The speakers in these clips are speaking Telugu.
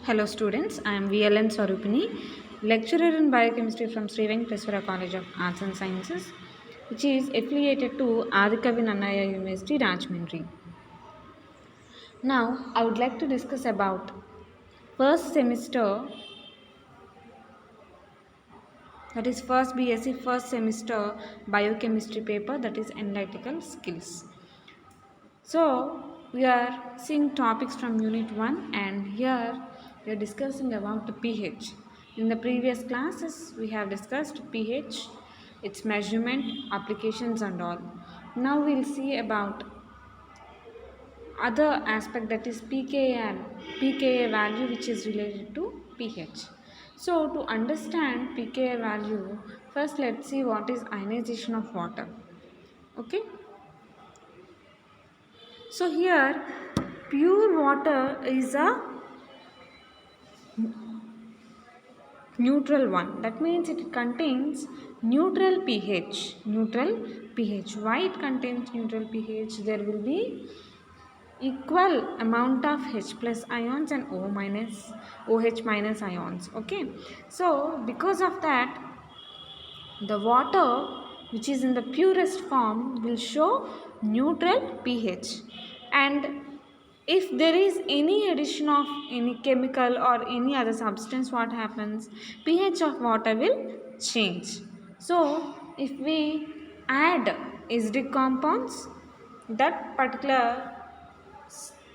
Hello students, I am VLN Swarupini, lecturer in biochemistry from Sri Venkateswara College of Arts and Sciences, which is affiliated to Adikavi Nannaya University, Rajahmundry. Now, I would like to discuss about first semester, that is first BSc first semester biochemistry paper, that is analytical skills. So, we are seeing topics from Unit 1 and here we are discussing about the pH. In the previous classes, we have discussed pH, its measurement, applications and all. Now we will see about other aspect, that is pKa and pKa value, which is related to pH. So, to understand pKa value, first let's see what is ionization of water. Okay. So here pure water is a neutral one. That means it contains neutral pH. Neutral pH. Why it contains neutral pH? There will be equal amount of H plus ions and OH minus ions. Okay. So because of that, the water which is in the purest form will show neutral pH, and if there is any addition of any chemical or any other substance, what happens? pH of water will change. So if we add acidic compounds, that particular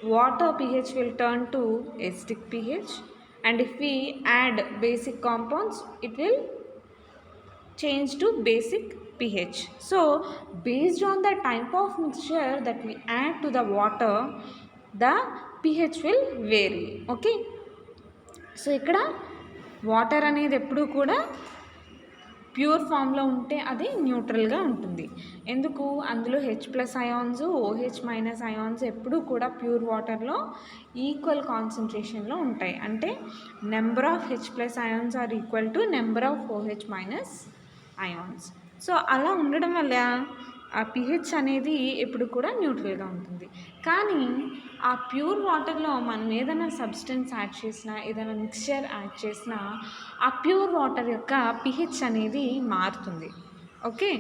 water pH will turn to acidic pH, and if we add basic compounds, it will change to basic pH. So based on the type of mixture that we add to the water, the pH will vary. Okay. So ఇక్కడ వాటర్ అనేది ఎప్పుడు కూడా ప్యూర్ ఫామ్లో ఉంటే అది న్యూట్రల్గా ఉంటుంది. ఎందుకు? అందులో H plus ions, OH minus ions ఎప్పుడూ కూడా ప్యూర్ వాటర్లో ఈక్వల్ కాన్సన్ట్రేషన్లో ఉంటాయి. అంటే number of H plus ions are equal to number of OH minus ions. So అలా ఉండడం వల్ల ఆ pH అనేది ఎప్పుడు కూడా న్యూట్రల్గా ఉంటుంది. కానీ ఆ ప్యూర్ వాటర్లో మనం ఏదైనా సబ్స్టెన్స్ యాడ్ చేసినా, ఏదైనా మిక్స్చర్ యాడ్ చేసినా, ఆ ప్యూర్ వాటర్ యొక్క pH అనేది మారుతుంది. ఓకే.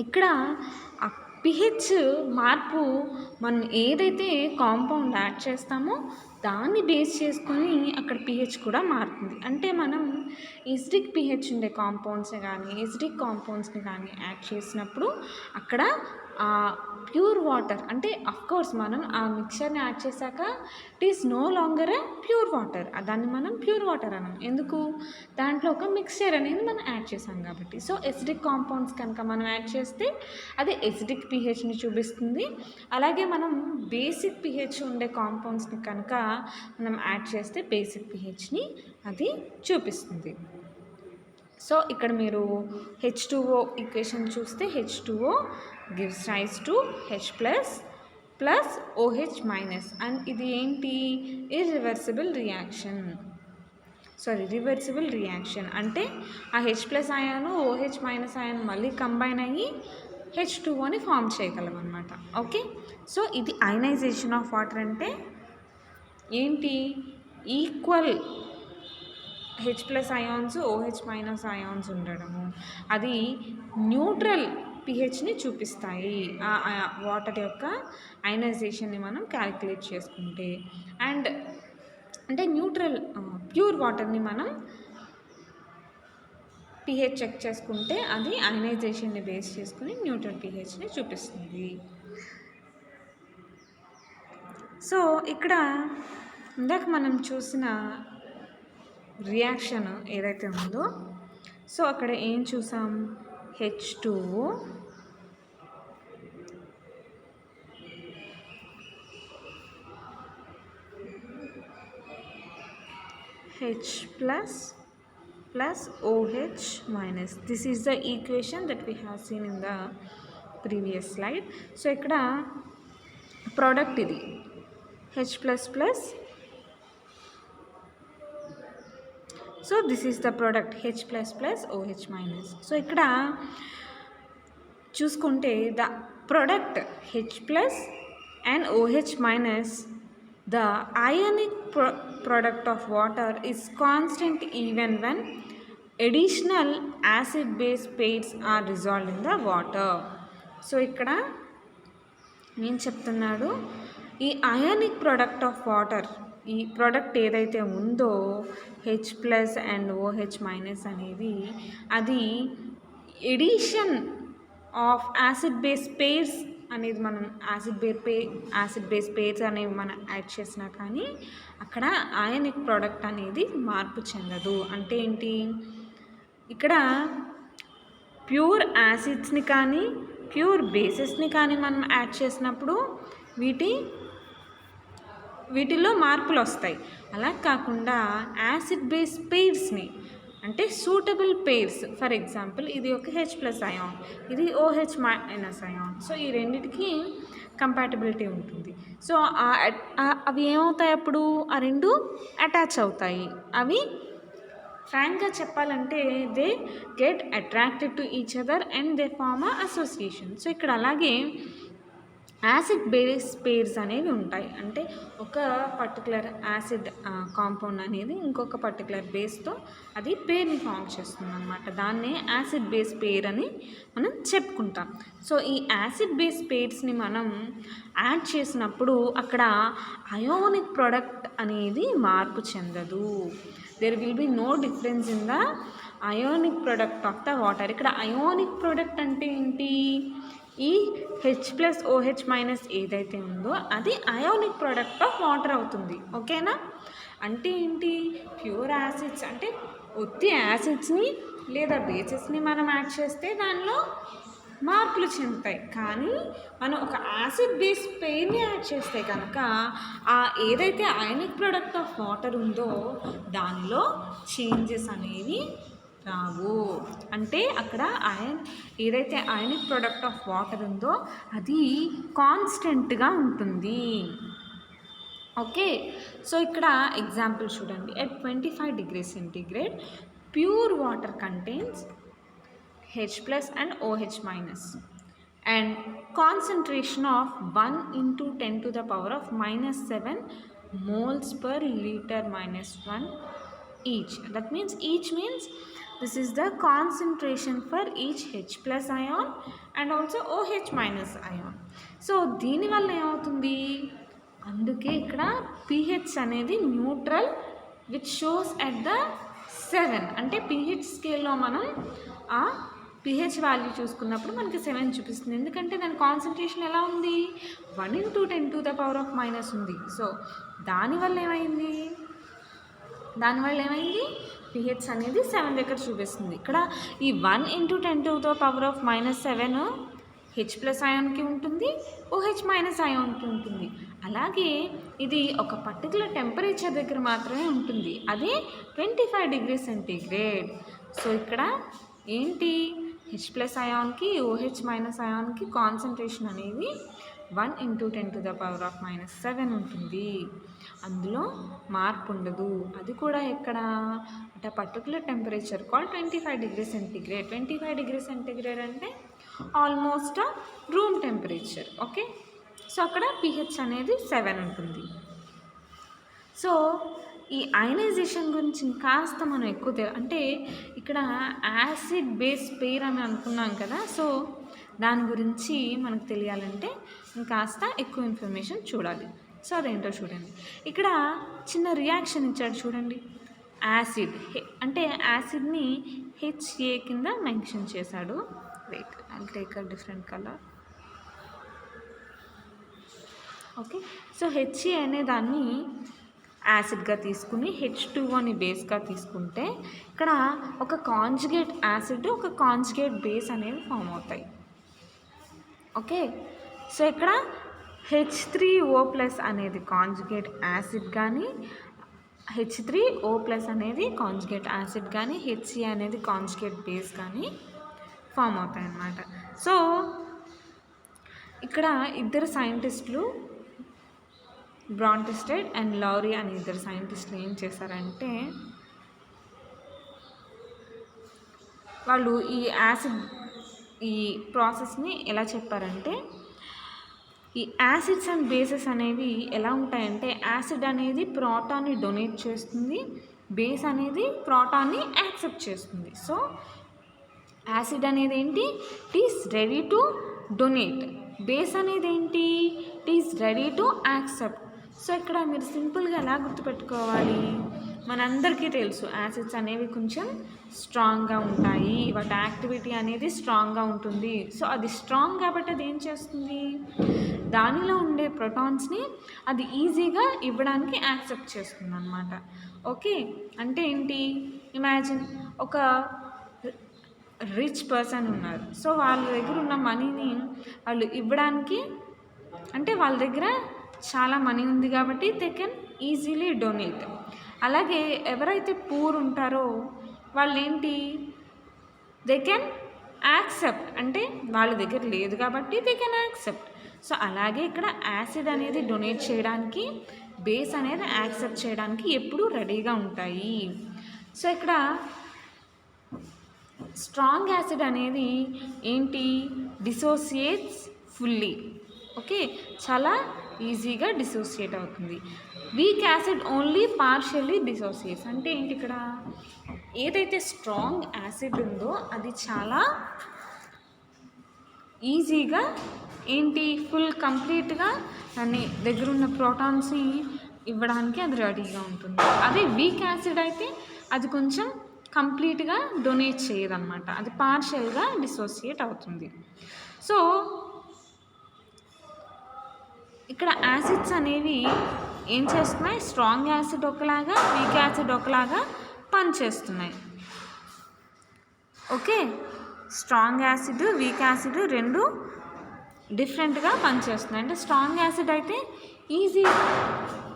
ఇక్కడ ఆ pH మార్పు మనం ఏదైతే కాంపౌండ్ యాడ్ చేస్తామో దాన్ని బేస్ చేసుకొని అక్కడ pH కూడా మారుతుంది. అంటే మనం ఎసిడిక్ pH ఉండే కాంపౌండ్స్ని కానీ ఎసిడిక్ కాంపౌండ్స్ని కానీ యాడ్ చేసినప్పుడు అక్కడ ప్యూర్ వాటర్, అంటే అఫ్కోర్స్ మనం ఆ మిక్చర్ని యాడ్ చేశాక it is no longer a pure water, దాన్ని మనం ప్యూర్ వాటర్ అనం. ఎందుకు? దాంట్లో ఒక మిక్చర్ అనేది మనం యాడ్ చేసాం కాబట్టి. సో ఎసిడిక్ కాంపౌండ్స్ కనుక మనం యాడ్ చేస్తే అది ఎసిడిక్ pHని చూపిస్తుంది. అలాగే మనం బేసిక్ pH ఉండే కాంపౌండ్స్ని కనుక మనం యాడ్ చేస్తే బేసిక్ pHని అది చూపిస్తుంది. సో ఇక్కడ మీరు H2O ఈక్వేషన్ చూస్తే H2O gives rise to H plus OH minus, and ఇది ఏంటి? Reversible reaction. అంటే ఆ H plus ion OH minus ion మళ్ళీ కంబైన్ అయ్యి H2Oని ఫామ్ చేయగలం అన్నమాట. ఓకే. సో ఇది అయనైజేషన్ ఆఫ్ వాటర్. అంటే ఏంటి? Equal H plus ions, OH minus ions ఉండడము, అది న్యూట్రల్ pHని చూపిస్తాయి ఆ వాటర్ యొక్క అయనైజేషన్ని మనం క్యాలిక్యులేట్ చేసుకుంటే. అండ్ అంటే న్యూట్రల్ ప్యూర్ వాటర్ని మనం pH చెక్ చేసుకుంటే అది అయనైజేషన్ని బేస్ చేసుకుని న్యూట్రల్ pHని చూపిస్తుంది. సో ఇక్కడ ఇందాక మనం చూసిన రియాక్షన్ ఏదైతే ఉందో, సో అక్కడ ఏం చూసాం? H2O H plus OH minus. This is the equation that we have seen in the previous slide. So ఇక్కడ ప్రోడక్ట్ ఇది H plus. So this is the product H plus OH minus. So ఇక్కడ చూసుకుంటే the product H plus and OH minus, the ionic product of water is constant even when additional acid base pairs are dissolved in the water. So ఇక్కడ ఏం చెప్తున్నాడు, ఈ అయానిక్ ప్రోడక్ట్ ఆఫ్ వాటర్, ఈ ప్రోడక్ట్ ఏదైతే ఉందో H+ అండ్ OH- అనేది అది addition of acid base pairs అనేది మనం యాసిడ్ బేస్ పేర్స్ అనేవి మనం యాడ్ చేసినా కానీ అక్కడ అయానిక్ ప్రోడక్ట్ అనేది మార్పు చెందదు. అంటే ఏంటి, ఇక్కడ ప్యూర్ యాసిడ్స్ని కానీ ప్యూర్ బేసెస్ని కానీ మనం యాడ్ చేసినప్పుడు వీటిల్లో మార్పులు వస్తాయి. అలా కాకుండా యాసిడ్ బేస్ పెయిర్స్ని, అంటే సూటబుల్ పెయిర్స్, ఫర్ ఎగ్జాంపుల్ ఇది ఒక H+ అయాన్, ఇది OH- అయాన్. సో ఈ రెండిటికి కంపాటబిలిటీ ఉంటుంది. సో అవి ఏమవుతాయి, అప్పుడు ఆ రెండు అటాచ్ అవుతాయి. అవి ఫ్రాంక్గా చెప్పాలంటే they get attracted to each other and they form association. So ఇక్కడ అలాగే యాసిడ్ బేస్ పేర్స్ అనేవి ఉంటాయి. అంటే ఒక పర్టికులర్ యాసిడ్ కాంపౌండ్ అనేది ఇంకొక పర్టికులర్ బేస్తో అది పేర్ని ఫామ్ చేస్తుంది అనమాట. దాన్నే యాసిడ్ బేస్ పేర్ అని మనం చెప్పుకుంటాం. సో ఈ యాసిడ్ బేస్ పేర్స్ని మనం యాడ్ చేసినప్పుడు అక్కడ అయోనిక్ ప్రోడక్ట్ అనేది మార్పు చెందదు. There will be no difference in the ionic product of the water. ఇక్కడ అయోనిక్ ప్రోడక్ట్ అంటే ఏంటి, ఈ H+ OH- ఏదైతే ఉందో అది అయోనిక్ ప్రోడక్ట్ ఆఫ్ వాటర్ అవుతుంది. ఓకేనా? అంటే ఏంటి, ప్యూర్ యాసిడ్స్ అంటే ఒత్తి యాసిడ్స్ని లేదా బేసెస్ని మనం యాడ్ చేస్తే దానిలో మార్పులు చెందుతాయి. కానీ మనం ఒక యాసిడ్ బేస్ పెయిర్ని యాడ్ చేస్తే కనుక ఆ ఏదైతే అయానిక్ ప్రోడక్ట్ ఆఫ్ వాటర్ ఉందో దానిలో చేంజెస్ అనేవి రావు. అంటే అక్కడ ఏదైతే అయానిక్ ప్రోడక్ట్ ఆఫ్ వాటర్ ఉందో అది కాన్స్టెంట్గా ఉంటుంది. ఓకే, సో ఇక్కడ ఎగ్జాంపుల్ చూడండి. at 25 degrees centigrade pure water contains H+ and OH- and concentration of 1 into 10 to the power of -7 moles per liter -1 each. That means each means this is the concentration for each H+ ion and also OH- ion. So దీనివల్ల ఏమవుతుంది, అందుకే ఇక్కడ pH అనేది neutral which shows at the 7. అంటే pH స్కేల్లో మనం ఆ pH వాల్యూ చూసుకున్నప్పుడు మనకి 7 చూపిస్తుంది. ఎందుకంటే దాని కాన్సన్ట్రేషన్ ఎలా ఉంది, 1 into 10 to the power of -. ఉంది. సో దానివల్ల ఏమైంది pH అనేది 7 దగ్గర చూపిస్తుంది. ఇక్కడ ఈ 1 into 10 to the power of -7 H+ అయాన్కి ఉంటుంది, OH- అయాన్కి ఉంటుంది. అలాగే ఇది ఒక పర్టికులర్ టెంపరేచర్ దగ్గర మాత్రమే ఉంటుంది, అదే 25 degrees centigrade. సో ఇక్కడ ఏంటి, H+ అయాన్కి OH- అయాన్కి కాన్సన్ట్రేషన్ అనేది 1 into 10 to the power of -7 ఉంటుంది. అందులో మార్పు ఉండదు. అది కూడా ఎక్కడ, అంటే particular temperature call 25 degrees centigrade. 25 degrees centigrade అంటే almost room temperature. Okay, so అక్కడ pH అనేది 7 ఉంటుంది. సో ఈ అయనైజేషన్ గురించి కాస్త మనం ఎక్కువ అంటే ఇక్కడ యాసిడ్ బేస్ పెయిర్ అని అనుకున్నాం కదా, సో దాని గురించి మనకు తెలియాలంటే కాస్త ఎక్కువ ఇన్ఫర్మేషన్ చూడాలి. సో అదేంటో చూడండి. ఇక్కడ చిన్న రియాక్షన్ ఇచ్చాడు చూడండి. యాసిడ్ అంటే యాసిడ్ని HA కింద మెన్షన్ చేశాడు. Wait, I'll take a different colour. Okay, so HA అనే దాన్ని యాసిడ్గా తీసుకుని H2Oని బేస్గా తీసుకుంటే ఇక్కడ ఒక కాంజుగేట్ యాసిడ్ ఒక కాంజుగేట్ బేస్ అనేవి ఫామ్ అవుతాయి. ఓకే, సో ఇక్కడ H3O+ అనేది కాంజుగేట్ యాసిడ్ కానీ, H3O+ అనేది కాంజుగేట్ యాసిడ్ కానీ, HCl అనేది కాంజుగేట్ బేస్ కానీ ఫామ్ అవుతాయి అన్నమాట. సో ఇక్కడ ఇద్దరు సైంటిస్టులు, బ్రాంటెస్టెడ్ అండ్ లౌరీ అనే ఇద్దరు సైంటిస్టులు ఏం చేశారంటే వాళ్ళు ఈ ప్రాసెస్ని ఎలా చెప్పారంటే ఈ యాసిడ్స్ అండ్ బేసెస్ అనేవి ఎలా ఉంటాయంటే, యాసిడ్ అనేది ప్రోటాన్ని డొనేట్ చేస్తుంది, బేస్ అనేది ప్రోటాన్ని యాక్సెప్ట్ చేస్తుంది. సో యాసిడ్ అనేది ఏంటి, it is ready to donate. Base అనేది ఏంటి, it is ready to accept. So ఇక్కడ మీరు సింపుల్గా ఎలా గుర్తుపెట్టుకోవాలి, మనందరికీ తెలుసు యాసిడ్స్ అనేవి కొంచెం స్ట్రాంగ్గా ఉంటాయి, వాటి యాక్టివిటీ అనేది స్ట్రాంగ్గా ఉంటుంది. సో అది స్ట్రాంగ్ కాబట్టి అది ఏం చేస్తుంది, దానిలో ఉండే ప్రోటాన్స్ని అది ఈజీగా ఇవ్వడానికి యాక్సెప్ట్ చేస్తుంది అన్నమాట. ఓకే, అంటే ఏంటి, ఇమాజిన్ ఒక రిచ్ పర్సన్ ఉన్నారు. సో వాళ్ళ దగ్గర ఉన్న మనీని వాళ్ళు ఇవ్వడానికి, అంటే వాళ్ళ దగ్గర చాలా మనీ ఉంది కాబట్టి దే కెన్ ఈజీలీ డొనేట్. అలాగే ఎవరైతే పూర్ ఉంటారో వాళ్ళు ఏంటి, దే కెన్ యాక్సెప్ట్, అంటే వాళ్ళ దగ్గర లేదు కాబట్టి దే కెన్ యాక్సెప్ట్. సో అలాగే ఇక్కడ యాసిడ్ అనేది డొనేట్ చేయడానికి, బేస్ అనేది యాక్సెప్ట్ చేయడానికి ఎప్పుడూ రెడీగా ఉంటాయి. సో ఇక్కడ స్ట్రాంగ్ యాసిడ్ అనేది ఏంటి, డిసోసియేట్స్ ఫుల్లీ. ఓకే, చాలా ఈజీగా డిసోసియేట్ అవుతుంది. Weak acid only partially dissociates. అంటే ఏంటి, ఇక్కడ ఏదైతే స్ట్రాంగ్ యాసిడ్ ఉందో అది చాలా ఈజీగా ఏంటి, ఫుల్ కంప్లీట్గా దాన్ని దగ్గరున్న ప్రోటాన్స్ని ఇవ్వడానికి అది రెడీగా ఉంటుంది. అదే వీక్ యాసిడ్ అయితే అది కొంచెం కంప్లీట్గా డొనేట్ చేయదన్నమాట, అది పార్షియల్గా డిసోసియేట్ అవుతుంది. సో ఇక్కడ యాసిడ్స్ అనేవి ఏం చేస్తున్నాయి, స్ట్రాంగ్ యాసిడ్ ఒకలాగా, వీక్ యాసిడ్ ఒకలాగా పనిచేస్తున్నాయి. Okay, strong acid, weak acid రెండు డిఫరెంట్గా పనిచేస్తున్నాయి. అంటే స్ట్రాంగ్ యాసిడ్ అయితే ఈజీ,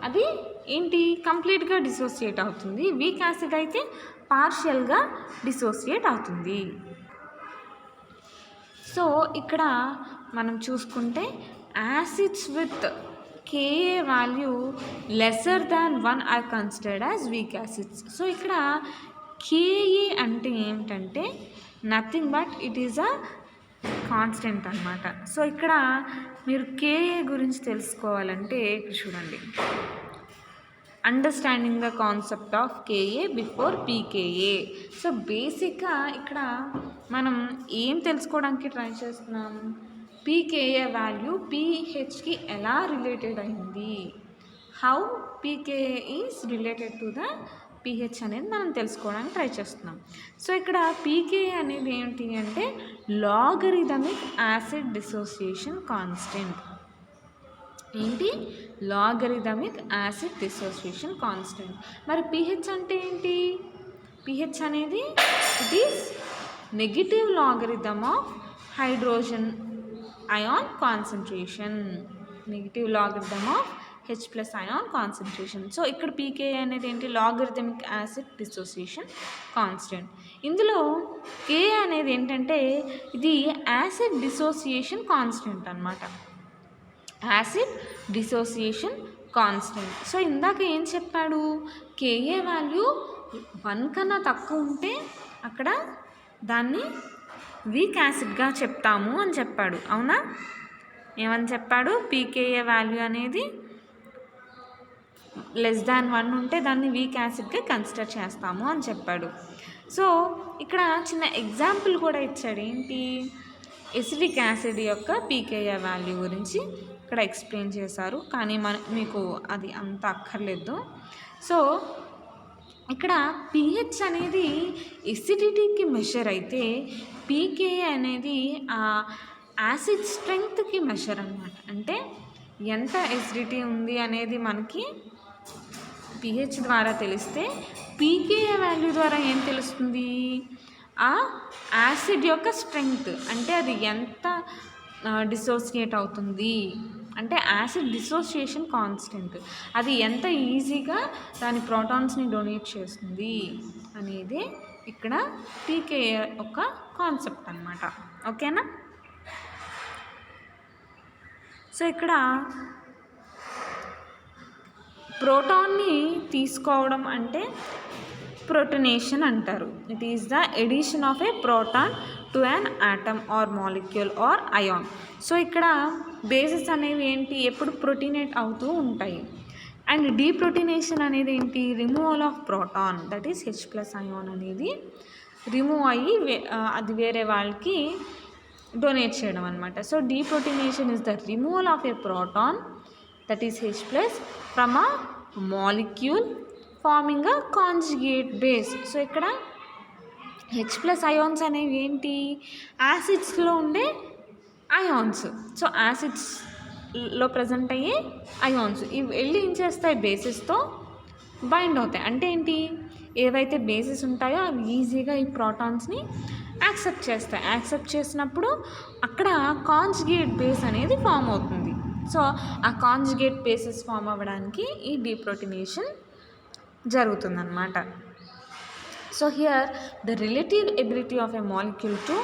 అది ఏంటి, కంప్లీట్గా డిసోసియేట్ అవుతుంది. వీక్ యాసిడ్ అయితే పార్షియల్గా డిసోసియేట్ అవుతుంది. సో ఇక్కడ మనం చూసుకుంటే acids with Ka value lesser than 1 are considered as weak acids. So ఇక్కడ Ka అంటే ఏమిటంటే nothing but it is a constant అనమాట. సో ఇక్కడ మీరు Ka గురించి తెలుసుకోవాలంటే ఇక్కడ చూడండి, understanding the concept of Ka before pKa. So బేసిక్గా ఇక్కడ మనం ఏం తెలుసుకోవడానికి ట్రై చేస్తున్నాం, pKa వాల్యూ pHకి ఎలా రిలేటెడ్ అయింది, how pKa is related to the pH అనేది మనం తెలుసుకోవడానికి ట్రై చేస్తున్నాం. సో ఇక్కడ pKa అనేది ఏంటి అంటే లాగరిథమిక్ యాసిడ్ డిసోసియేషన్ కాన్స్టెంట్. ఏంటి, లాగరిథమిక్ యాసిడ్ డిసోసియేషన్ కాన్స్టెంట్. మరి pH అంటే ఏంటి, pH అనేది it is negative logarithm of hydrogen ion concentration, negative logarithm of H+ ion concentration. So ఇక్కడ pKa అనేది ఏంటి, లాగరిథమిక్ యాసిడ్ డిసోసియేషన్ కాన్స్టెంట్. ఇందులో Ka అనేది ఏంటంటే ఇది యాసిడ్ డిసోసియేషన్ కాన్స్టెంట్ అన్నమాట, యాసిడ్ డిసోసియేషన్ కాన్స్టెంట్. సో ఇందాక ఏం చెప్పాడు, Ka వాల్యూ 1 కన్నా తక్కువ ఉంటే అక్కడ దాన్ని వీక్ యాసిడ్గా చెప్తాము అని చెప్పాడు, అవునా? ఏమని చెప్పాడు, pKa వాల్యూ అనేది లెస్ దాన్ 1 ఉంటే దాన్ని వీక్ యాసిడ్గా కన్సిడర్ చేస్తాము అని చెప్పాడు. సో ఇక్కడ చిన్న ఎగ్జాంపుల్ కూడా ఇచ్చాడు, ఏంటి, ఎసిడిక్ యాసిడ్ యొక్క pKa వాల్యూ గురించి ఇక్కడ ఎక్స్ప్లెయిన్ చేశారు, కానీ మీకు అది అంత అక్కర్లేదు. సో ఇక్కడ pH అనేది ఎసిడిటీకి మెషర్ అయితే pKa అనేది ఆ యాసిడ్ స్ట్రెంగ్త్కి మెషర్ అన్నమాట. అంటే ఎంత ఎసిడిటీ ఉంది అనేది మనకి pH ద్వారా తెలిస్తే pKa వాల్యూ ద్వారా ఏం తెలుస్తుంది, ఆ యాసిడ్ యొక్క స్ట్రెంగ్త్, అంటే అది ఎంత డిసోసియేట్ అవుతుంది, అంటే యాసిడ్ డిసోసియేషన్ కాన్స్టెంట్, అది ఎంత ఈజీగా దాని ప్రోటాన్స్ని డొనేట్ చేస్తుంది అనేది ఇక్కడ pKa ఒక కాన్సెప్ట్ అన్నమాట. ఓకేనా? సో ఇక్కడ ప్రోటాన్ని తీసుకోవడం అంటే protonation అంటారు. It is the addition of a proton to an atom or molecule or ion. So ఇక్కడ బేసెస్ అనేవి ఏంటి, ఎప్పుడు ప్రొటీనేట్ అవుతూ ఉంటాయి. అండ్ డీప్రోటీనేషన్ అనేది ఏంటి, removal of proton, that is H+ ion అనేది రిమూవ్ అయ్యి అది వేరే వాళ్ళకి డొనేట్ చేయడం అనమాట. So deprotonation is the removal of a proton that is H+ from a molecule forming a conjugate base. So ఇక్కడ H+ అయాన్స్ అనేవి ఏంటి, యాసిడ్స్లో ఉండే అయాన్స్. సో యాసిడ్స్లో ప్రజెంట్ అయ్యే అయాన్స్ ఇవి వెళ్ళి ఏం చేస్తాయి, బేసిస్తో బైండ్ అవుతాయి. అంటే ఏంటి, ఏవైతే బేసిస్ ఉంటాయో అవి ఈజీగా ఈ ప్రోటాన్స్ని యాక్సెప్ట్ చేస్తాయి. యాక్సెప్ట్ చేసినప్పుడు అక్కడ కాంజుగేట్ బేస్ అనేది ఫామ్ అవుతుంది. సో ఆ కాంజుగేట్ బేసెస్ ఫామ్ అవ్వడానికి ఈ డీప్రోటీనేషన్ జరుగుతుందన్నమాట. So here the relative ability of a molecule to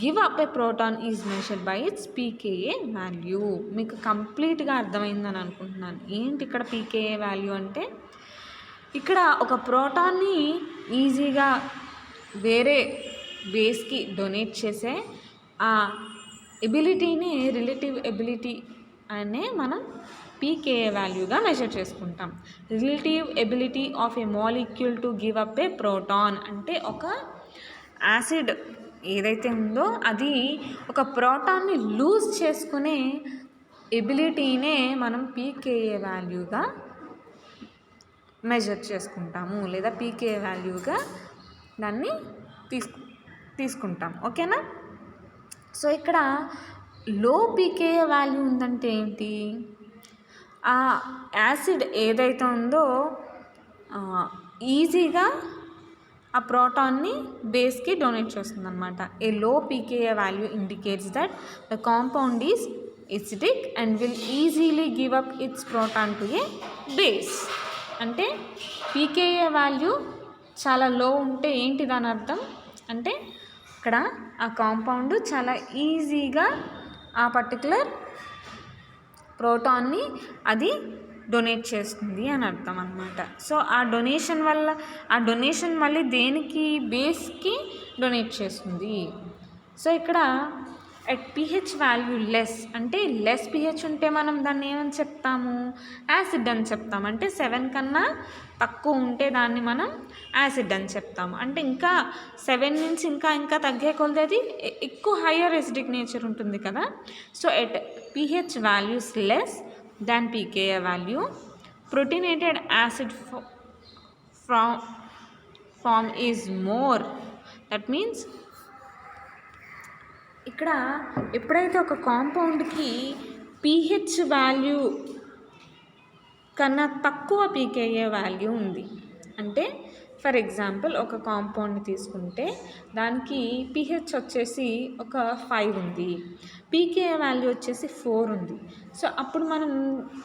give up a proton is measured by its pKa value. మీకు కంప్లీట్గా అర్థమైందని అనుకుంటున్నాను. ఏంటి ఇక్కడ pKa వాల్యూ అంటే, ఇక్కడ ఒక ప్రోటాన్ని ఈజీగా వేరే బేస్కి డొనేట్ చేసే ఆ ఎబిలిటీని రిలేటివ్ ఎబిలిటీ అనే మనం pKa వాల్యూగా మెజర్ చేసుకుంటాం. Relative ability of a molecule to give up a proton అంటే ఒక యాసిడ్ ఏదైతే ఉందో అది ఒక ప్రోటాన్ని లూజ్ చేసుకునే ఎబిలిటీనే మనం pKa వాల్యూగా మెజర్ చేసుకుంటాము, లేదా pKa వాల్యూగా దాన్ని తీసుకుంటాం. ఓకేనా. సో ఇక్కడ లో pKa వాల్యూ ఉందంటే ఏంటి, ఆ యాసిడ్ ఏదైతే ఉందో ఈజీగా ఆ ప్రోటాన్ని బేస్కి డొనేట్ చేస్తుంది అనమాట. A low pKa value indicates that the compound is acidic and will easily give up its proton to a base. అంటే pKa వాల్యూ చాలా లో ఉంటే ఏంటి దాని అర్థం అంటే, ఇక్కడ ఆ కాంపౌండ్ చాలా ఈజీగా ఆ పర్టికులర్ ప్రోటాన్ని అది డొనేట్ చేస్తుంది అని అర్థం అనమాట. సో ఆ డొనేషన్ మళ్ళీ దేనికి, బేస్కి డొనేట్ చేస్తుంది. సో ఇక్కడ ఎట్ pH వాల్యూ లెస్ అంటే లెస్ pH ఉంటే మనం దాన్ని ఏమని చెప్తాము, యాసిడ్ అని చెప్తాము. అంటే 7 కన్నా తక్కువ ఉంటే దాన్ని మనం యాసిడ్ అని చెప్తాము. అంటే ఇంకా 7 నుంచి ఇంకా తగ్గే కొలది అది ఎక్కువ హయ్యర్ ఎసిడిక్ నేచర్ ఉంటుంది కదా. So at pH values less than pKa value protonated acid form is more. that means ఇక్కడ ఎప్పుడైతే ఒక కాంపౌండ్కి pH వాల్యూ కన్నా తక్కువ pKa వాల్యూ ఉంది అంటే, ఫర్ ఎగ్జాంపుల్ ఒక కాంపౌండ్ని తీసుకుంటే దానికి pH వచ్చేసి ఒక 5 ఉంది, pKa వాల్యూ వచ్చేసి 4 ఉంది. సో అప్పుడు మనం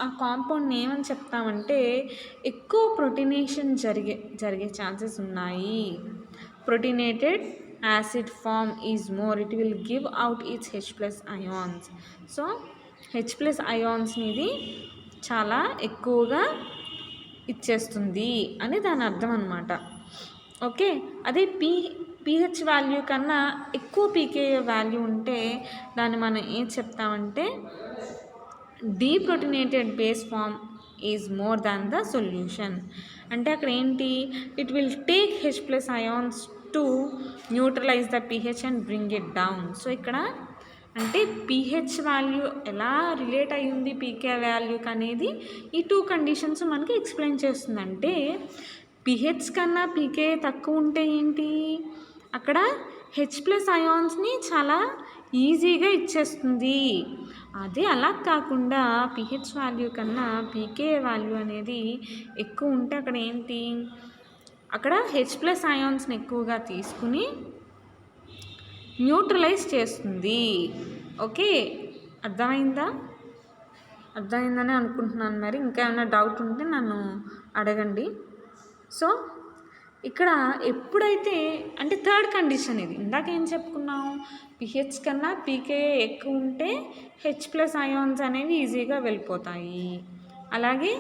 ఆ కాంపౌండ్ని ఏమని చెప్తామంటే ఎక్కువ ప్రొటీనేషన్ జరిగే ఛాన్సెస్ ఉన్నాయి. Protonated acid form is more, it will give out its H+ ions. So H+ అయాన్స్ని ఇది చాలా ఎక్కువగా ఇచ్చేస్తుంది అని దాని అర్థం అన్నమాట. ఓకే. అదే pH వాల్యూ కన్నా ఎక్కువ pKa వాల్యూ ఉంటే దాన్ని మనం ఏం చెప్తామంటే deprotonated base form is more than the solution. అంటే అక్కడ ఏంటి, it will take H+ ions to neutralize the pH and bring it down. So ఇక్కడ అంటే pH వాల్యూ ఎలా రిలేట్ అయ్యింది pKa వాల్యూకి అనేది ఈ 2 కండిషన్స్ మనకి ఎక్స్ప్లెయిన్ చేస్తుంది. అంటే pH కన్నా pKa తక్కువ ఉంటే ఏంటి, అక్కడ H+ అయాన్స్ని చాలా ఈజీగా ఇచ్చేస్తుంది. అదే అలా కాకుండా pH వాల్యూ కన్నా pKa వాల్యూ అనేది ఎక్కువ ఉంటే అక్కడ ఏంటి, అక్కడ H+ అయాన్స్ని ఎక్కువగా తీసుకుని న్యూట్రలైజ్ చేస్తుంది. ఓకే, అర్థమైందని అనుకుంటున్నాను. మరి ఇంకా ఏమైనా డౌట్ ఉంటే నన్ను అడగండి. సో ఇక్కడ ఎప్పుడైతే అంటే థర్డ్ కండిషన్ ఇది, ఇందాక ఏం చెప్పుకున్నాం, pH కన్నా pKa ఎక్కువ ఉంటే H+ అయాన్స్ అనేవి ఈజీగా వెళ్ళిపోతాయి. అలాగే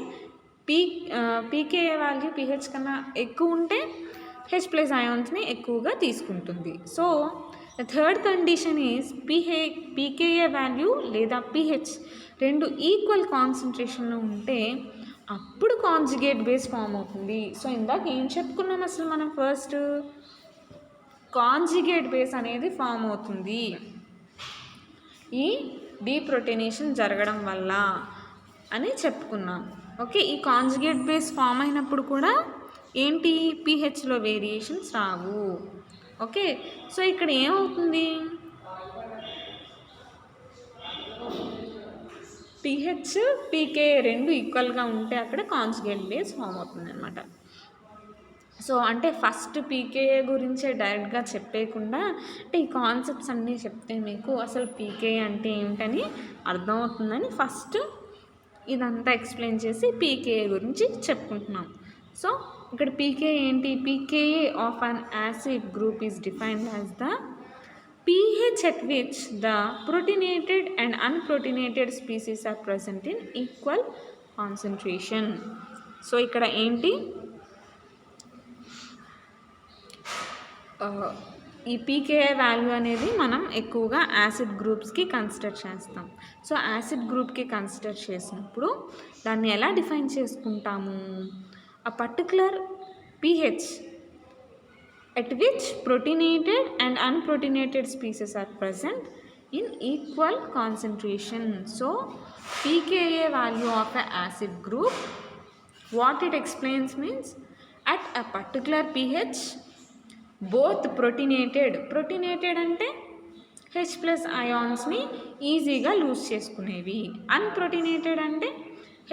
pKa వాల్యూ pH కన్నా ఎక్కువ ఉంటే హెచ్ ప్లస్ అయాన్స్ని ఎక్కువగా తీసుకుంటుంది. So the third condition is pKa value లేదా పిహెచ్ రెండు ఈక్వల్ కాన్సన్ట్రేషన్లో ఉంటే అప్పుడు కాంజుగేట్ బేస్ ఫామ్ అవుతుంది. సో ఇందాక ఏం చెప్పుకున్నాం అసలు మనం ఫస్ట్ కాంజుగేట్ బేస్ అనేది ఫామ్ అవుతుంది ఈ డీప్రొటోనేషన్ జరగడం వల్ల అని చెప్పుకున్నాం. ఓకే, ఈ కాంజుగేట్ బేస్ ఫామ్ అయినప్పుడు కూడా ఏంటి పీహెచ్లో వేరియేషన్స్ రావు. ఓకే, సో ఇక్కడ ఏమవుతుంది పీహెచ్ పీకే రెండు ఈక్వల్గా ఉంటే అక్కడ కాంజుగేట్ బేస్ ఫామ్ అవుతుంది అనమాట. సో అంటే ఫస్ట్ పీకేఏ గురించే డైరెక్ట్గా చెప్పేయకుండా అంటే ఈ కాన్సెప్ట్స్ అన్నీ చెప్తే మీకు అసలు పీకేఏ అంటే ఏమిటని అర్థమవుతుందని ఫస్ట్ ఇదంతా ఎక్స్ప్లెయిన్ చేసి పీకేఏ గురించి చెప్పుకుంటున్నాం. సో ఇక్కడ పీకేఏ ఏంటి, pKa of an acid group is defined as the pH at which the protonated and unprotonated species are present in equal concentration. So ఇక్కడ ఏంటి ఈ పీకేఏ వాల్యూ అనేది మనం ఎక్కువగా యాసిడ్ గ్రూప్స్కి కన్సిడర్ చేస్తాం. సో యాసిడ్ గ్రూప్కి కన్సిడర్ చేసినప్పుడు దాన్ని ఎలా డిఫైన్ చేసుకుంటాము, a particular pH at which protonated and unprotonated species are present in equal concentration. So pKa value of an acid group, what it explains means at a particular pH both protonated అంటే H plus ionsని ఈజీగా లూజ్ చేసుకునేవి, అన్ప్రోటీనేటెడ్ అంటే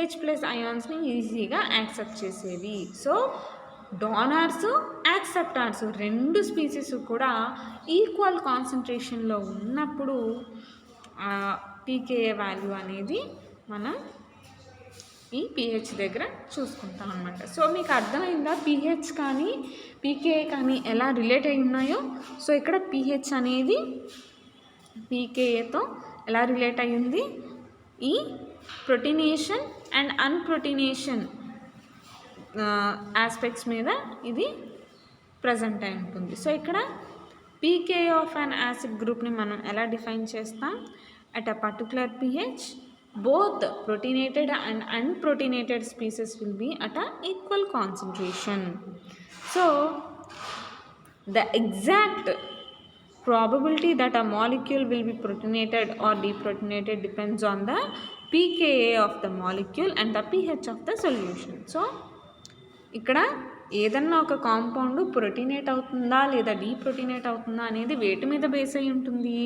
H plus ionsని ఈజీగా యాక్సెప్ట్ చేసేవి. సో డోనర్స్ యాక్సెప్టార్స్ రెండు స్పీసీస్ కూడా ఈక్వల్ కాన్సన్ట్రేషన్లో ఉన్నప్పుడు పీకేఏ వాల్యూ అనేది మనం ఈ పిహెచ్ దగ్గర చూసుకుంటాం అన్నమాట. సో మీకు అర్థమైందా పిహెచ్ కానీ పీకేఏ కానీ ఎలా రిలేట్ అయి ఉన్నాయో. సో ఇక్కడ పిహెచ్ అనేది పీకేఏతో ఎలా రిలేట్ అయ్యింది, ఈ ప్రోటీనేషన్ అండ్ అన్ప్రోటీనేషన్ ఆస్పెక్ట్స్ మీద ఇది ప్రజెంట్ అయి ఉంటుంది. సో ఇక్కడ పీకేఏ ఆఫ్ అన్ యాసిడ్ గ్రూప్ని మనం ఎలా డిఫైన్ చేస్తాం, at a particular pH both protonated and unprotonated species will be at an equal concentration. So the exact probability that a molecule will be protonated or deprotonated depends on the pKa of the molecule and the pH of the solution. So ఇక్కడ ఏదన్నా ఒక కాంపౌండ్ ప్రొటీనేట్ అవుతుందా లేదా డీప్రొటీనేట్ అవుతుందా అనేది వేటి మీద బేస్ అయి ఉంటుంది,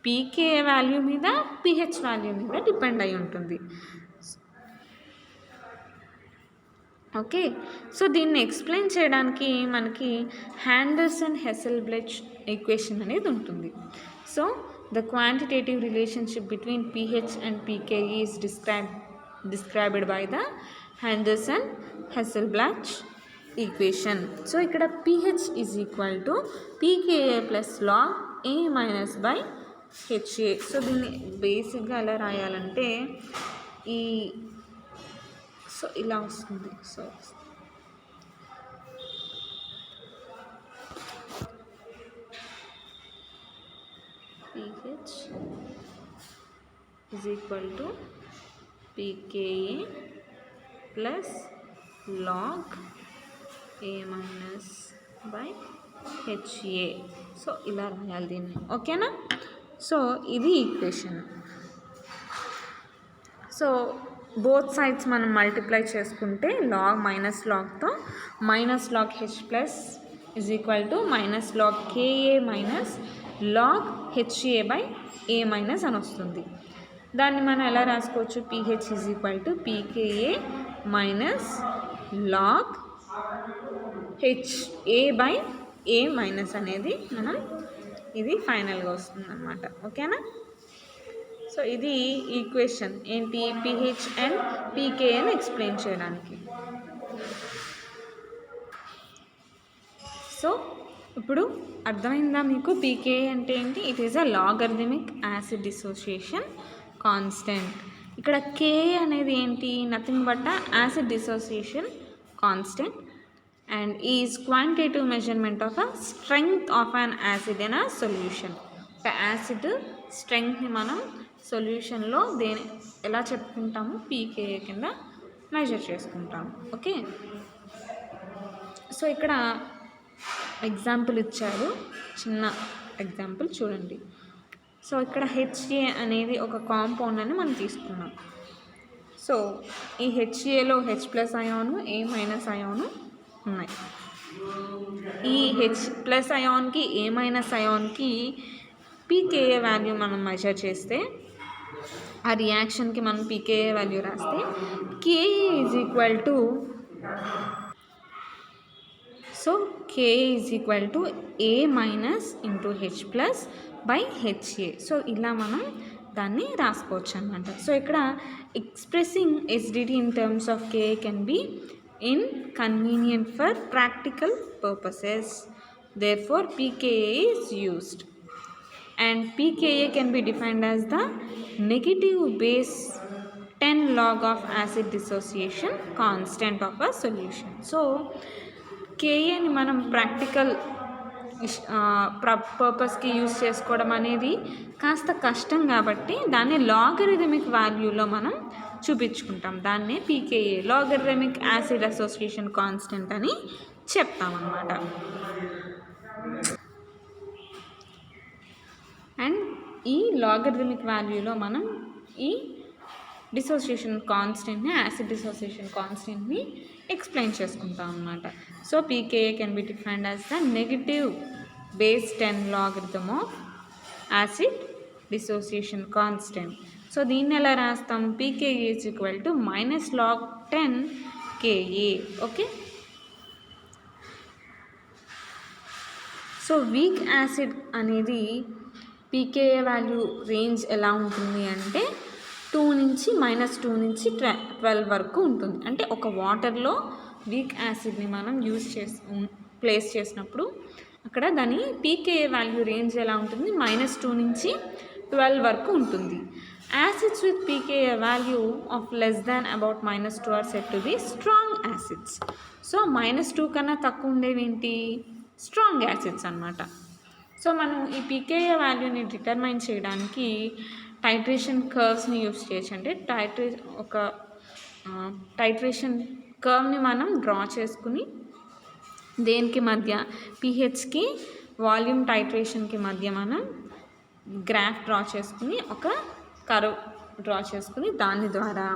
పీకేఏ వాల్యూ మీద పిహెచ్ వాల్యూ మీద డిపెండ్ అయి ఉంటుంది. ఓకే, సో దీన్ని ఎక్స్ప్లెయిన్ చేయడానికి మనకి హ్యాండర్సన్-హెసెల్బ్లెచ్ ఈక్వేషన్ అనేది ఉంటుంది. So the quantitative relationship between pH and pKa is described by the Henderson Hasselbalch equation. So ఇక్కడ pH is equal to pKa plus log A minus by HA. So దీన్ని బేసిక్గా ఎలా రాయాలంటే సో ఇలా వస్తుంది. So pH is equal to pKa plus log A minus by HA. So ఇలా రాయాలి దీన్ని, ఓకేనా. సో ఇది ఈక్వేషన్. సో బోత్ సైడ్స్ మనం మల్టిప్లై చేసుకుంటే లాగ్ మైనస్ లాగ్తో minus log H plus is equal to minus log Ka minus log HA by A minus అని వస్తుంది. దాన్ని మనం ఎలా రాసుకోవచ్చు, pH is equal to pKa minus log HA by A minus అనేది మనం ఇది ఫైనల్గా వస్తుంది అన్నమాట, ఓకేనా. సో ఇది ఈక్వేషన్ ఏంటి, పిహెచ్ అండ్ పీకేఏని ఎక్స్ప్లెయిన్ చేయడానికి. సో ఇప్పుడు అర్థమైందా మీకు పీకేఏ అంటే ఏంటి, it is a logarithmic acid dissociation constant. ఇక్కడ కేఏ అనేది ఏంటి, nothing but acid dissociation constant. and is quantitative measurement of a strength of an acid in a solution. ఒక యాసిడ్ స్ట్రెంగ్త్ని మనం సొల్యూషన్లో ఎలా చెప్పుకుంటాము, పీకేఏ కింద మెజర్ చేసుకుంటాము. ఓకే, సో ఇక్కడ ఎగ్జాంపుల్ ఇచ్చారు, చిన్న ఎగ్జాంపుల్ చూడండి. సో ఇక్కడ హెచ్ఏ అనేది ఒక కాంపౌండ్ అని మనం తీసుకున్నాం. సో ఈ హెచ్ఏలో H plus ion, A minus ion ఉన్నాయి. ఈ హెచ్ ప్లస్ అయాన్కి, ఏ మైనస్ అయాన్కి పీకేఏ వాల్యూ మనం మెజర్ చేస్తే, ఆ రియాక్షన్కి మనం పీకేఏ వాల్యూ రాస్తే KE is equal to, so KE is equal to A minus into H plus by HA. So ఇలా మనం దాన్ని రాసుకోవచ్చు అనమాట. సో ఇక్కడ expressing SDT in terms of KA can be inconvenient for practical purposes, therefore pKa is used, and pKa can be defined as the negative base 10 log of acid dissociation constant of a solution. So Ka ni manam practical పర్పస్కి యూజ్ చేసుకోవడం అనేది కాస్త కష్టం కాబట్టి దాన్ని లాగరిథమిక్ వాల్యూలో మనం చూపించుకుంటాం. దాన్నే pKa, logarithmic acid association constant అని చెప్తామన్నమాట. అండ్ ఈ లాగరిథమిక్ వాల్యూలో మనం ఈ డిసోసియేషన్ కాన్స్టెంట్ని, యాసిడ్ డిసోసియేషన్ కాన్స్టెంట్ని ఎక్స్ప్లెయిన్ చేసుకుంటాం అన్నమాట. So pKa can be defined as the negative base 10 logarithm of acid dissociation constant. So దీన్ని ఎలా రాస్తాం, pKa is equal to minus log 10 Ka. Okay, so weak acid అనేది పీకేఏ వాల్యూ రేంజ్ ఎలా ఉంటుంది అంటే -2 నుంచి 12 వరకు ఉంటుంది. అంటే ఒక వాటర్లో వీక్ యాసిడ్ని మనం ప్లేస్ చేసినప్పుడు అక్కడ దాని పీకేఏ వాల్యూ రేంజ్ ఎలా ఉంటుంది, -2 నుంచి 12 వరకు ఉంటుంది. Acids with pKa value of less than about -2 are set to be strong acids. So -2 కన్నా తక్కువ ఉండేవి ఏంటి, స్ట్రాంగ్ యాసిడ్స్ అన్నమాట. సో మనం ఈ పీకేఏ వాల్యూని డిటర్మైన్ చేయడానికి టైట్రేషన్ కర్వ్స్ని యూస్ చేయొచ్చు. అంటే టైట్రేషన్ కర్వ్ని మనం డ్రా చేసుకుని దేనికి మధ్య, పీహెచ్కి వాల్యూమ్ టైట్రేషన్కి మధ్య మనం గ్రాఫ్ డ్రా చేసుకుని ఒక కర్వ్ డ్రా చేసుకుని దాని ద్వారా,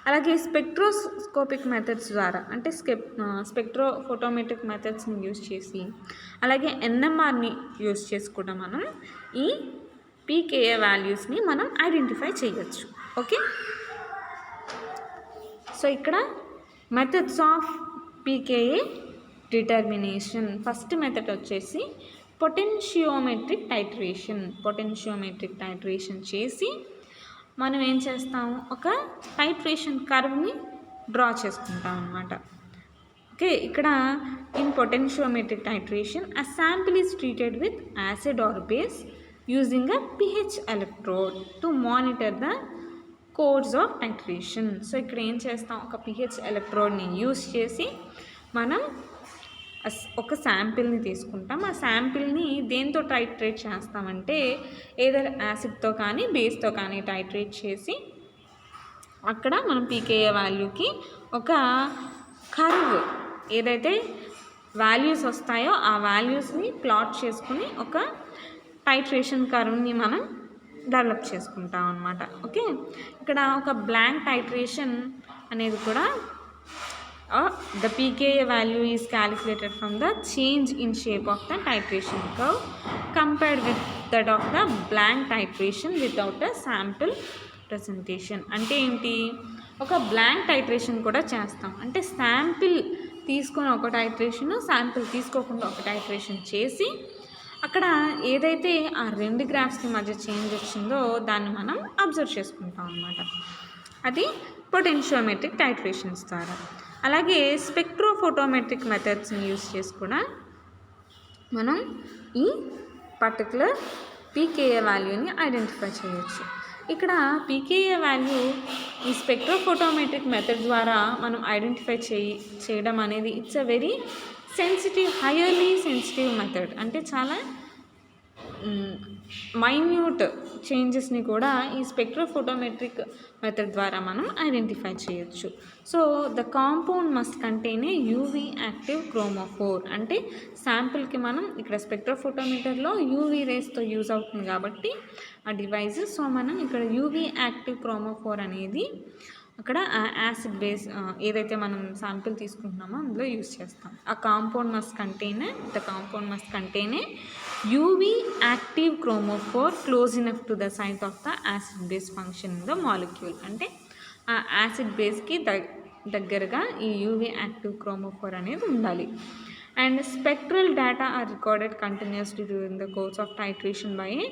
అలాగే స్పెక్ట్రోస్కోపిక్ మెథడ్స్ ద్వారా అంటే స్పెక్ట్రోఫోటోమెట్రిక్ మెథడ్స్ని యూస్ చేసి, అలాగే ఎన్ఎంఆర్ని యూస్ చేసి కూడా మనం ఈ పీకేఏ వాల్యూస్ని మనం ఐడెంటిఫై చేయొచ్చు. ఓకే, సో ఇక్కడ methods of pKa determination. First method వచ్చేసి పొటెన్షియోమెట్రిక్ టైట్రేషన్ చేసి మనం ఏం చేస్తాము, ఒక టైట్రేషన్ కర్వ్ని డ్రా చేసుకుంటాం అన్నమాట. ఓకే, ఇక్కడ in potentiometric titration a sample is treated with acid or base using a pH electrode to monitor the course of titration. So ఇక్కడ ఏం చేస్తాం, ఒక pH ఎలక్ట్రోడ్ని యూస్ చేసి మనం ఒక శాంపిల్ని తీసుకుంటాం. ఆ శాంపిల్ని దేంతో టైట్రేట్ చేస్తామంటే ఏదైనా యాసిడ్తో కానీ బేస్తో కానీ టైట్రేట్ చేసి అక్కడ మనం పీకేఏ వాల్యూకి ఒక కర్వ్ ఏదైతే వాల్యూస్ వస్తాయో ఆ వాల్యూస్ని ప్లాట్ చేసుకుని ఒక టైట్రేషన్ కర్వ్ని మనం డెవలప్ చేసుకుంటాం అన్నమాట. ఓకే, ఇక్కడ ఒక బ్లాంక్ టైట్రేషన్ అనేది కూడా the pKa value is calculated from the change in shape of the titration curve compared with that of the blank titration without a sample presentation. అంటే ఏంటి, ఒక బ్లాంక్ టైట్రేషన్ కూడా చేస్తాం. అంటే శాంపిల్ తీసుకొని ఒక టైట్రేషన్, శాంపిల్ తీసుకోకుండా ఒక టైట్రేషన్ చేసి అక్కడ ఏదైతే ఆ రెండు గ్రాఫ్స్కి మధ్య చేంజ్ వచ్చిందో దాన్ని మనం అబ్జర్వ్ చేసుకుంటాం అన్నమాట. అది పొటెన్షియోమెట్రిక్ టైట్రేషన్స్ ద్వారా. అలాగే స్పెక్ట్రోఫోటోమెట్రిక్ మెథడ్స్ని యూస్ చేసి కూడా మనం ఈ పర్టికులర్ పీకేఏ వాల్యూని ఐడెంటిఫై చేయొచ్చు. ఇక్కడ పీకేఏ వాల్యూ ఈ స్పెక్ట్రోఫోటోమెట్రిక్ మెథడ్ ద్వారా మనం ఐడెంటిఫై చేయడం అనేది it's a very highly sensitive method అంటే చాలా మైన్యూట్ చేంజెస్ని కూడా ఈ స్పెక్ట్రోఫోటోమెట్రిక్ మెథడ్ ద్వారా మనం ఐడెంటిఫై చేయొచ్చు. So the compound must contain a UV active chromophore. అంటే శాంపుల్కి మనం ఇక్కడ స్పెక్ట్రోఫోటోమీటర్లో యూవీ రేస్తో యూజ్ అవుతుంది కాబట్టి ఆ డివైస్. సో మనం ఇక్కడ యూవీ యాక్టివ్ క్రోమోఫోర్ అనేది అక్కడ యాసిడ్ బేస్ ఏదైతే మనం శాంపిల్ తీసుకుంటున్నామో అందులో యూజ్ చేస్తాం. The compound must contain a UV active chromophore close enough to the site of the acid base function in the molecule. అంటే ఆ యాసిడ్ బేస్కి దగ్గరగా ఈ యూవీ యాక్టివ్ క్రోమోఫోర్ అనేది ఉండాలి. And spectral data are recorded continuously during the course of titration by a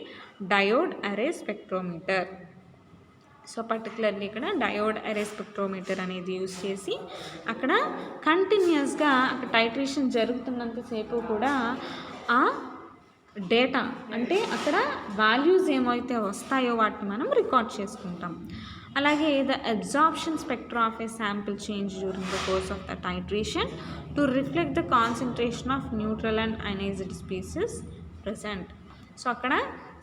diode array spectrometer. So particularly ఇక్కడ డయోడ్ అరే స్పెక్ట్రోమీటర్ అనేది యూజ్ చేసి అక్కడ కంటిన్యూస్గా అక్కడ టైట్రేషన్ జరుగుతున్నంతసేపు కూడా ఆ డేటా అంటే అక్కడ వాల్యూస్ ఏమైతే వస్తాయో వాటిని మనం రికార్డ్ చేసుకుంటాం. అలాగే the absorption spectra of A sample change during the course of the titration to reflect the concentration of neutral and ionised species present. So అక్కడ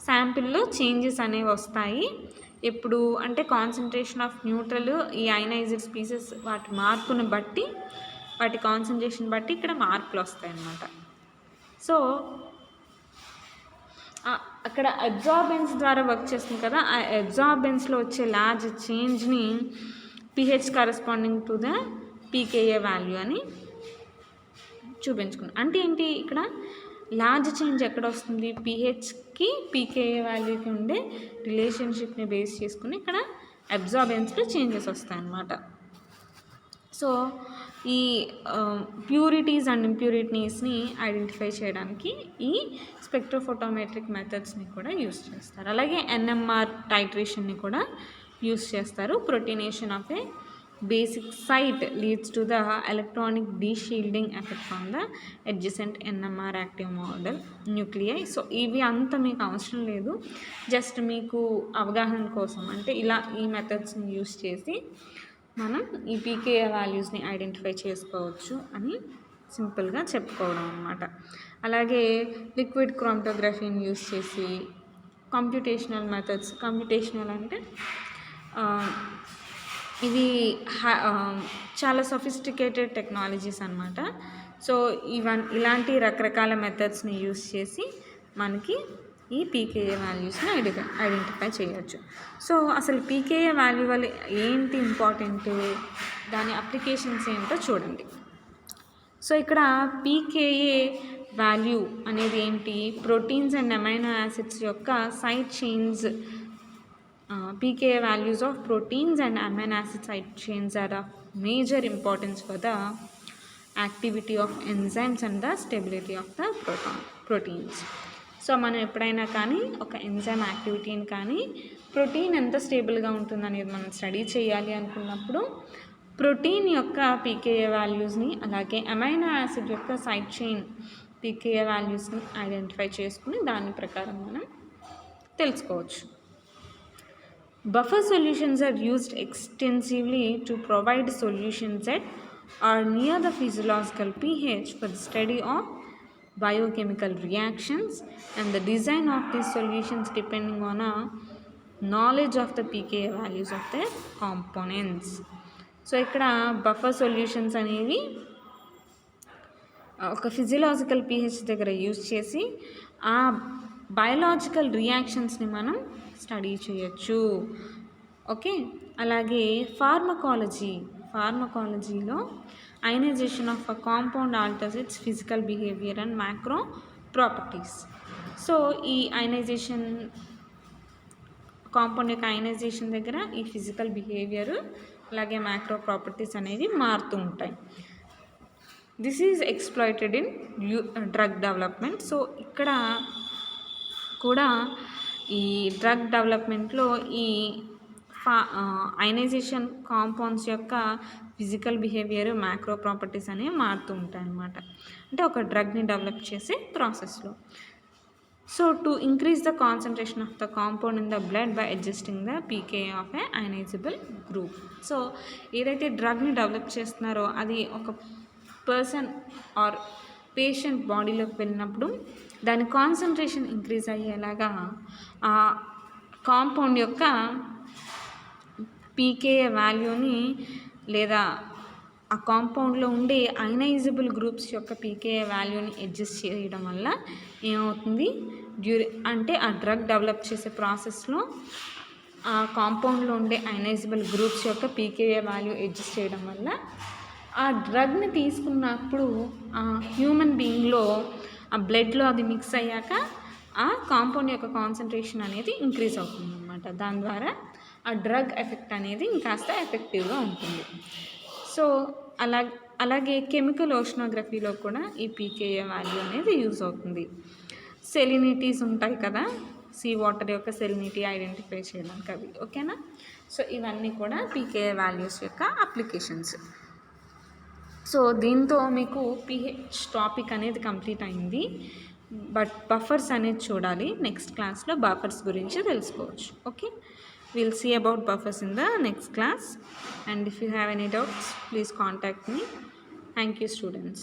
శాంపిల్లో చేంజెస్ అనేవి వస్తాయి. ఎప్పుడు అంటే కాన్సన్ట్రేషన్ ఆఫ్ న్యూట్రల్, ఈ అయనైజ్డ్ స్పీసెస్ వాటి మార్పును బట్టి, వాటి కాన్సన్ట్రేషన్ బట్టి ఇక్కడ మార్పులు వస్తాయి అన్నమాట. సో అక్కడ అబ్జార్బెన్స్ ద్వారా వర్క్ చేస్తుంది కదా, ఆ అబ్జార్బెన్స్లో వచ్చే లార్జ్ చేంజ్ని pH corresponding to the pKa value అని చూపించుకున్నాం. అంటే ఏంటి, ఇక్కడ లార్జ్ చేంజ్ ఎక్కడ వస్తుంది, పిహెచ్కి పీకేఏ వాల్యూకి ఉండే రిలేషన్షిప్ని బేస్ చేసుకుని ఇక్కడ అబ్జార్బెన్స్లో చేంజెస్ వస్తాయన్నమాట. సో ఈ ప్యూరిటీస్ అండ్ ఇంప్యూరిటీస్ని ఐడెంటిఫై చేయడానికి ఈ స్పెక్ట్రోఫోటోమెట్రిక్ మెథడ్స్ని కూడా యూస్ చేస్తారు. అలాగే ఎన్ఎంఆర్ టైట్రేషన్ని కూడా యూస్ చేస్తారు. Protonation of a basic site leads to the electronic deshielding effect on the adjacent NMR active model nuclei. So ఇవి అంత మీకు అవసరం లేదు, జస్ట్ మీకు అవగాహన కోసం అంటే ఇలా ఈ మెథడ్స్ని యూస్ చేసి మనం ఈ పీకేఏ వాల్యూస్ని ఐడెంటిఫై చేసుకోవచ్చు అని సింపుల్గా చెప్పుకోవడం అన్నమాట. అలాగే లిక్విడ్ క్రోమటోగ్రఫీని యూస్ చేసి కంప్యూటేషనల్ మెథడ్స్, కంప్యూటేషనల్ అంటే ఇవి చాలా సొఫిస్టికేటెడ్ టెక్నాలజీస్ అన్నమాట. సో ఇలాంటి రకరకాల మెథడ్స్ని యూస్ చేసి మనకి ఈ పీకేఏ వాల్యూస్ని ఐడెంటిఫై చేయొచ్చు. సో అసలు పీకేఏ వాల్యూ వల్ల ఏంటి ఇంపార్టెంట్, దాని అప్లికేషన్స్ ఏంటో చూడండి. సో ఇక్కడ పీకేఏ వాల్యూ అనేది ఏంటి, ప్రోటీన్స్ అండ్ అమైనో యాసిడ్స్ యొక్క side chains. pKa values of proteins and amino acid side chains are of major importance for the activity of enzymes and the stability of the proteins. So మనం ఎప్పుడైనా కానీ ఒక ఎంజైమ్ యాక్టివిటీని కానీ ప్రోటీన్ ఎంత స్టేబుల్గా ఉంటుందనేది మనం స్టడీ చేయాలి అనుకున్నప్పుడు ప్రోటీన్ యొక్క పీకేఏ వాల్యూస్ని అలాగే అమైనో యాసిడ్ యొక్క సైడ్ చైన్ పీకేఏ వాల్యూస్ని ఐడెంటిఫై చేసుకుని దాని ప్రకారం మనం తెలుసుకోవచ్చు. Buffer solutions are used extensively to provide solutions that are near the physiological pH for the study of biochemical reactions, and the design of these solutions depending on a knowledge of the pKa values of their components. So ఇక్కడ బఫర్ సొల్యూషన్స్ అనేవి ఒక ఫిజియలాజికల్ pH దగ్గర యూజ్ చేసి ఆ బయోలాజికల్ రియాక్షన్స్ని మనం స్టడీ చేయొచ్చు. ఓకే, అలాగే ఫార్మకాలజీలో ionization of a compound alters its physical behaviour and macro properties. So ఈ అయనైజేషన్ కాంపౌండ్ యొక్క అయనైజేషన్ దగ్గర ఈ ఫిజికల్ బిహేవియర్ అలాగే మ్యాక్రో ప్రాపర్టీస్ అనేవి మారుతూ ఉంటాయి. This is exploited in drug development. So ఇక్కడ కూడా ఈ డ్రగ్ డెవలప్మెంట్లో ఈ అయనైజేషన్ కాంపౌండ్స్ యొక్క ఫిజికల్ బిహేవియర్ మ్యాక్రో ప్రాపర్టీస్ అనేవి మారుతూ ఉంటాయి అన్నమాట, అంటే ఒక డ్రగ్ని డెవలప్ చేసే ప్రాసెస్లో. So to increase the concentration of the compound in the blood by adjusting the pKa of a ionizable group. So ఏదైతే డ్రగ్ని డెవలప్ చేస్తున్నారో అది ఒక పర్సన్ ఆర్ పేషెంట్ బాడీలోకి వెళ్ళినప్పుడు దాని కాన్సన్ట్రేషన్ ఇంక్రీజ్ అయ్యేలాగా ఆ కాంపౌండ్ యొక్క పీకేఏ వాల్యూని లేదా ఆ కాంపౌండ్లో ఉండే అయనైజబుల్ గ్రూప్స్ యొక్క పీకేఏ వాల్యూని అడ్జస్ట్ చేయడం వల్ల ఏమవుతుంది, అంటే ఆ డ్రగ్ డెవలప్ చేసే ప్రాసెస్లో ఆ కాంపౌండ్లో ఉండే అయనైజబుల్ గ్రూప్స్ యొక్క పీకేఏ వాల్యూ అడ్జస్ట్ చేయడం వల్ల ఆ డ్రగ్ని తీసుకున్నప్పుడు ఆ హ్యూమన్ బీయింగ్లో ఆ బ్లడ్లో అది మిక్స్ అయ్యాక ఆ కాంపౌండ్ యొక్క కాన్సన్ట్రేషన్ అనేది ఇంక్రీజ్ అవుతుంది అన్నమాట. దాని ద్వారా ఆ డ్రగ్ ఎఫెక్ట్ అనేది ఇంకాస్త ఎఫెక్టివ్గా ఉంటుంది. సో అలాగే కెమికల్ ఓషనోగ్రఫీలో కూడా ఈ పీకేఏ వాల్యూ అనేది యూజ్ అవుతుంది. సెలినిటీస్ ఉంటాయి కదా, సీ వాటర్ యొక్క సెలినిటీ ఐడెంటిఫై చేయడానికి అవి. ఓకేనా? సో ఇవన్నీ కూడా పీకేఏ వాల్యూస్ యొక్క అప్లికేషన్స్. సో దీంతో మీకు pH టాపిక్ అనేది కంప్లీట్ అయింది. బట్ బఫర్స్ అనేది చూడాలి. నెక్స్ట్ క్లాస్లో బఫర్స్ గురించి తెలుసుకోవచ్చు. Okay, we'll see about buffers in the next class, and if you have any doubts please contact me. Thank you students.